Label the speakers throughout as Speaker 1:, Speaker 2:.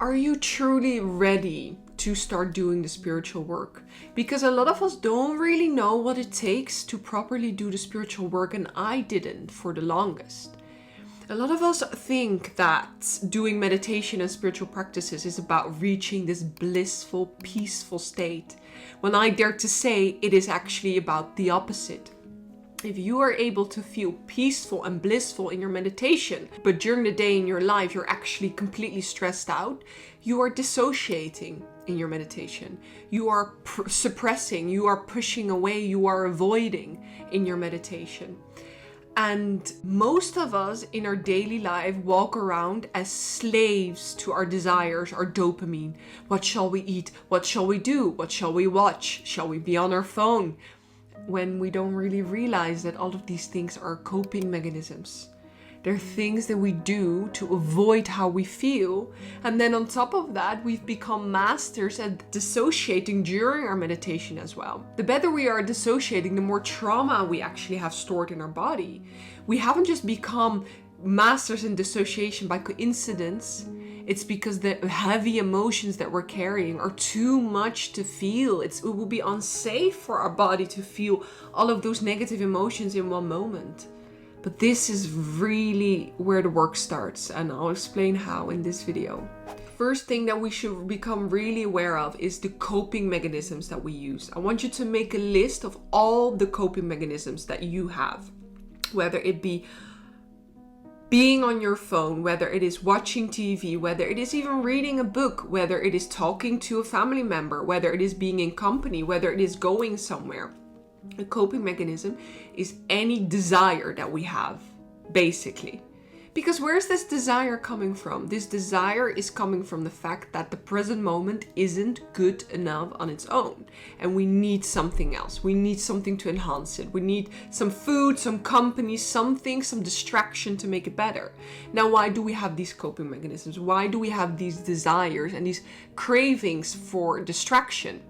Speaker 1: Are you truly ready to start doing the spiritual work? Because a lot of us don't really know what it takes to properly do the spiritual work, and I didn't for the longest. A lot of us think that doing meditation and spiritual practices is about reaching this blissful, peaceful state, when I dare to say it is actually about the opposite. If you are able to feel peaceful and blissful in your meditation, but during the day in your life you're actually completely stressed out, you are dissociating in your meditation. You are suppressing, you are pushing away, you are avoiding in your meditation. And most of us in our daily life walk around as slaves to our desires, our dopamine. What shall we eat? What shall we do? What shall we watch? Shall we be on our phone? When we don't really realize that all of these things are coping mechanisms. They're things that we do to avoid how we feel. And then on top of that, we've become masters at dissociating during our meditation as well. The better we are at dissociating, the more trauma we actually have stored in our body. We haven't just become masters in dissociation by coincidence. It's because the heavy emotions that we're carrying are too much to feel. It will be unsafe for our body to feel all of those negative emotions in one moment. But this is really where the work starts, and I'll explain how in this video. First thing that we should become really aware of is the coping mechanisms that we use. I want you to make a list of all the coping mechanisms that you have, whether it be being on your phone, whether it is watching TV, whether it is even reading a book, whether it is talking to a family member, whether it is being in company, whether it is going somewhere. A coping mechanism is any desire that we have, basically. Because where is this desire coming from? This desire is coming from the fact that the present moment isn't good enough on its own. And we need something else. We need something to enhance it. We need some food, some company, something, some distraction to make it better. Now, why do we have these coping mechanisms? Why do we have these desires and these cravings for distraction?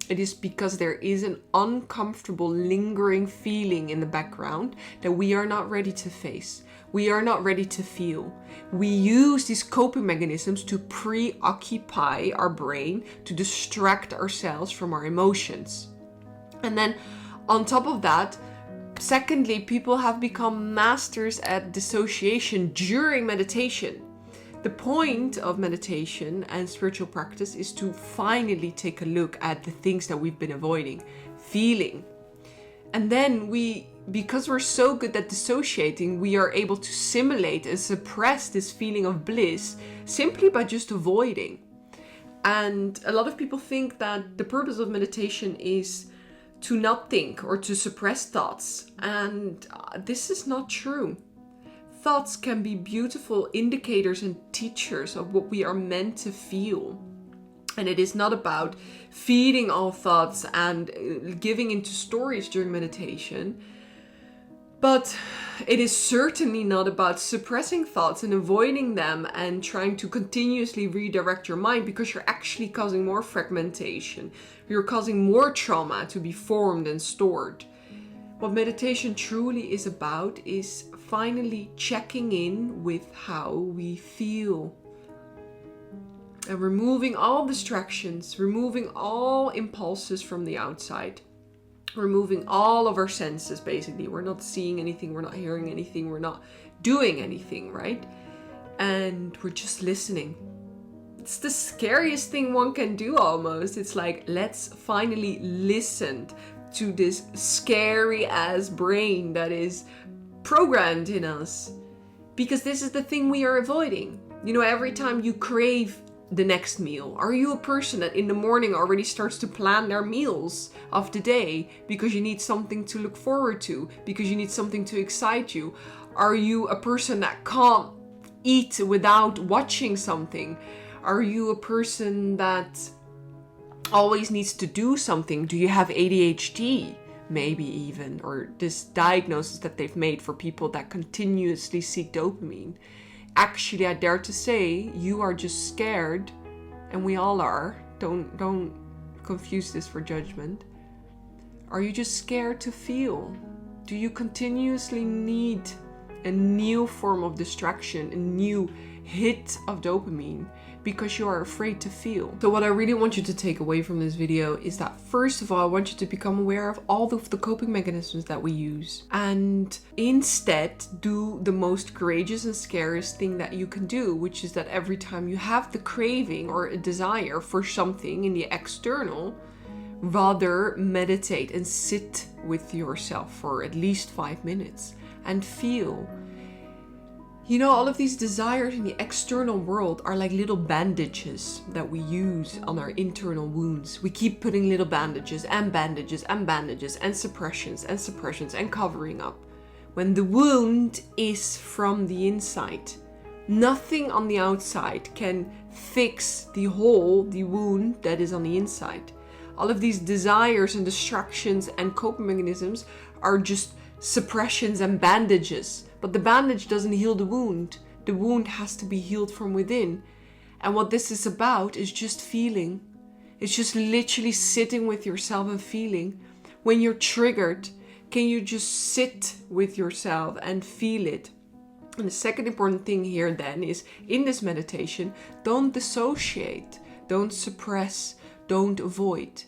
Speaker 1: It is because there is an uncomfortable, lingering feeling in the background that we are not ready to face. We are not ready to feel. We use these coping mechanisms to preoccupy our brain, to distract ourselves from our emotions. And then on top of that, secondly, people have become masters at dissociation during meditation. The point of meditation and spiritual practice is to finally take a look at the things that we've been avoiding, feeling. And then because we're so good at dissociating, we are able to simulate and suppress this feeling of bliss simply by just avoiding. And a lot of people think that the purpose of meditation is to not think or to suppress thoughts. And this is not true. Thoughts can be beautiful indicators and teachers of what we are meant to feel. And it is not about feeding all thoughts and giving into stories during meditation. But it is certainly not about suppressing thoughts and avoiding them and trying to continuously redirect your mind, because you're actually causing more fragmentation. You're causing more trauma to be formed and stored. What meditation truly is about is finally checking in with how we feel. And removing all distractions, removing all impulses from the outside. Removing all of our senses, basically. We're not seeing anything, we're not hearing anything, we're not doing anything, right? And we're just listening. It's the scariest thing one can do almost. It's like, let's finally listen to this scary ass brain that is programmed in us. Because this is the thing we are avoiding. You know, every time you crave the next meal, are you a person that in the morning already starts to plan their meals of the day because you need something to look forward to, because you need something to excite you? Are you a person that can't eat without watching something? Are you a person that always needs to do something? Do you have ADHD? Maybe even, or this diagnosis that they've made for people that continuously seek dopamine. Actually, I dare to say you are just scared, and we all are. Don't confuse this for judgment. Are you just scared to feel? Do you continuously need a new form of distraction, a new hit of dopamine because you are afraid to feel. So what I really want you to take away from this video is that, first of all, I want you to become aware of all of the coping mechanisms that we use, and instead do the most courageous and scariest thing that you can do, which is that every time you have the craving or a desire for something in the external, rather meditate and sit with yourself for at least 5 minutes and feel. You know, all of these desires in the external world are like little bandages that we use on our internal wounds. We keep putting little bandages and bandages and bandages and suppressions and covering up. When the wound is from the inside, nothing on the outside can fix the hole, the wound that is on the inside. All of these desires and distractions and coping mechanisms are just suppressions and bandages. But the bandage doesn't heal the wound. The wound has to be healed from within. And what this is about is just feeling. It's just literally sitting with yourself and feeling. When you're triggered, can you just sit with yourself and feel it? And the second important thing here then is, in this meditation, don't dissociate, don't suppress, don't avoid.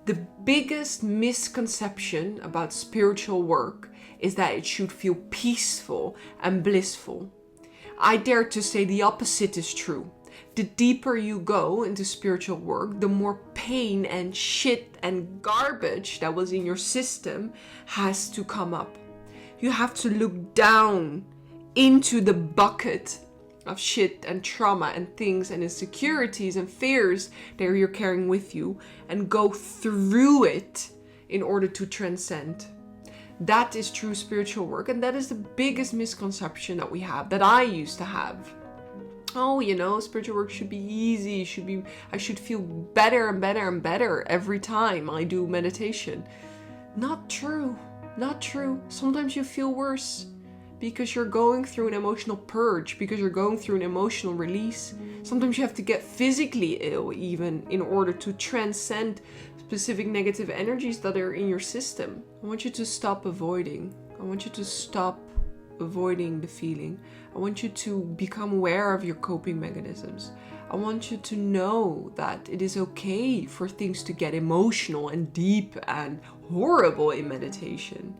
Speaker 1: The biggest misconception about spiritual work is that it should feel peaceful and blissful. I dare to say the opposite is true. The deeper you go into spiritual work, the more pain and shit and garbage that was in your system has to come up. You have to look down into the bucket of shit and trauma and things and insecurities and fears that you're carrying with you and go through it in order to transcend. That is true spiritual work, and that is the biggest misconception that we have, that I used to have. Oh, you know, spiritual work should be easy, I should feel better and better and better every time I do meditation. Not true, not true. Sometimes you feel worse because you're going through an emotional purge, because you're going through an emotional release. Sometimes you have to get physically ill even in order to transcend specific negative energies that are in your system. I want you to stop avoiding. I want you to stop avoiding the feeling. I want you to become aware of your coping mechanisms. I want you to know that it is okay for things to get emotional and deep and horrible in meditation,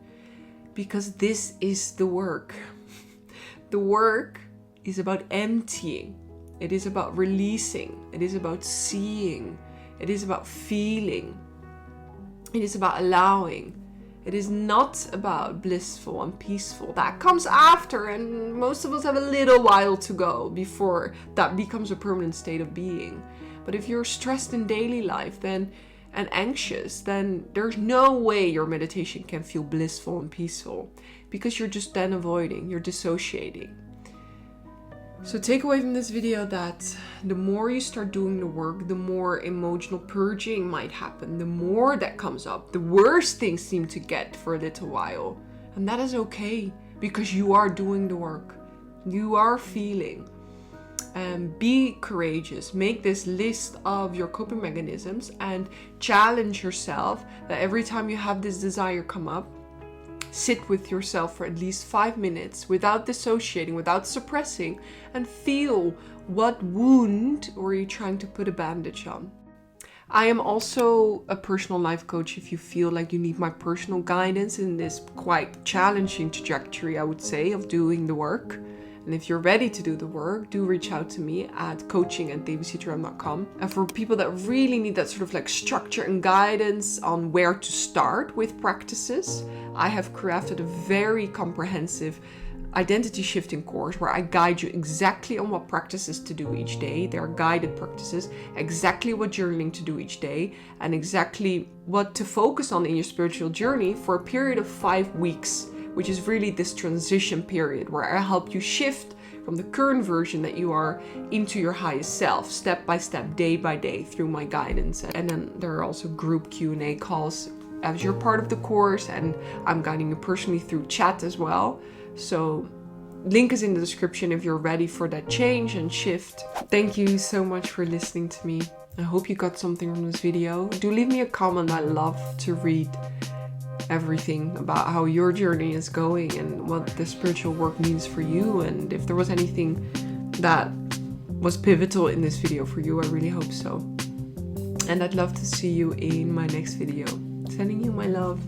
Speaker 1: because this is the work. The work is about emptying. It is about releasing. It is about seeing. It is about feeling. It is about allowing. It is not about blissful and peaceful. That comes after, and most of us have a little while to go before that becomes a permanent state of being. But if you're stressed in daily life and anxious, then there's no way your meditation can feel blissful and peaceful, because you're just then avoiding, you're dissociating. So take away from this video that the more you start doing the work, the more emotional purging might happen. The more that comes up, the worse things seem to get for a little while. And that is okay, because you are doing the work. You are feeling. Be courageous. Make this list of your coping mechanisms and challenge yourself that every time you have this desire come up, sit with yourself for at least 5 minutes without dissociating, without suppressing, and feel what wound were you trying to put a bandage on. I am also a personal life coach if you feel like you need my personal guidance in this quite challenging trajectory, I would say, of doing the work. And if you're ready to do the work, do reach out to me at coaching@davidcitram.com. And for people that really need that sort of like structure and guidance on where to start with practices, I have crafted a very comprehensive identity shifting course where I guide you exactly on what practices to do each day. They are guided practices, exactly what journaling to do each day, and exactly what to focus on in your spiritual journey for a period of 5 weeks. Which is really this transition period where I help you shift from the current version that you are into your highest self, step by step, day by day, through my guidance. And then there are also group Q&A calls as you're part of the course, and I'm guiding you personally through chat as well. So link is in the description if you're ready for that change and shift. Thank you so much for listening to me. I hope you got something from this video. Do leave me a comment. I love to read everything about how your journey is going and what the spiritual work means for you. And if there was anything that was pivotal in this video for you. I really hope so. And I'd love to see you in my next video. Sending you my love.